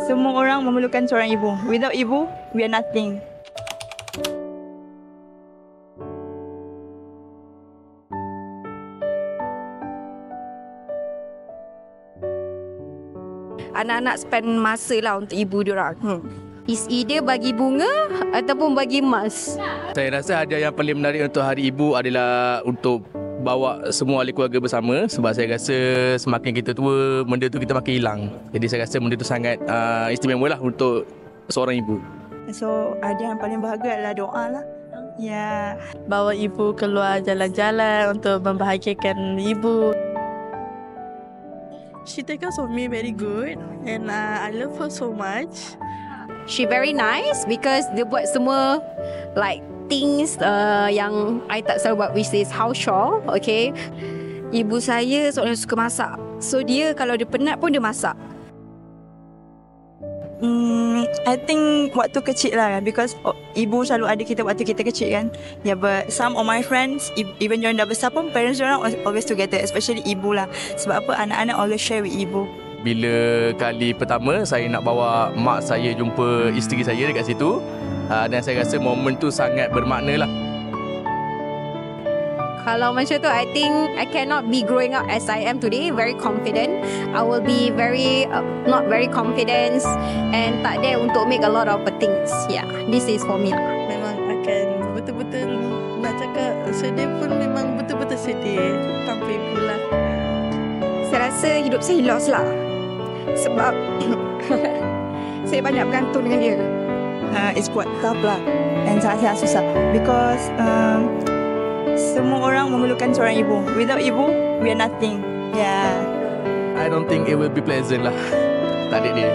Semua orang memerlukan seorang ibu. Without ibu, we are nothing. Anak-anak spend masa lah untuk ibu diorang. Is either bagi bunga ataupun bagi emas. Saya rasa hadiah yang paling menarik untuk Hari Ibu adalah untuk bawa semua ahli keluarga bersama. Sebab saya rasa semakin kita tua, benda tu kita makin hilang. Jadi saya rasa benda tu sangat istimewa lah untuk seorang ibu. So, hadiah yang paling bahagia adalah doa lah. Ya. Bawa ibu keluar jalan-jalan untuk membahagiakan ibu. She take care of me very good and I love her so much. She very nice because dia buat semua like things yang I tak selalu buat, which is house chore, okay. Ibu saya seorang yang suka masak. So dia kalau dia penat pun dia masak. I think waktu kecil lah, because ibu selalu ada kita waktu kita kecil kan. Yeah, but some of my friends, even diorang dah besar pun, parents diorang always together, especially ibu lah. Sebab apa, anak-anak always share with ibu. Bila kali pertama saya nak bawa mak saya jumpa isteri saya dekat situ, dan saya rasa momen tu sangat bermakna lah. Kalau macam tu, I think I cannot be growing up as I am today, very confident. I will be very, not very confident and tak ada untuk make a lot of things. Yeah, this is for me lah. Memang akan betul-betul nak cakap sedih pun memang betul-betul sedih tanpa ibu lah. Saya rasa hidup saya lost lah. Sebab saya banyak bergantung dengan dia. It's quite tough lah and sangat-sangat susah, because semua orang memerlukan seorang ibu. Without ibu, we are nothing. Yeah. I don't think it will be pleasant lah. Tak ada dia.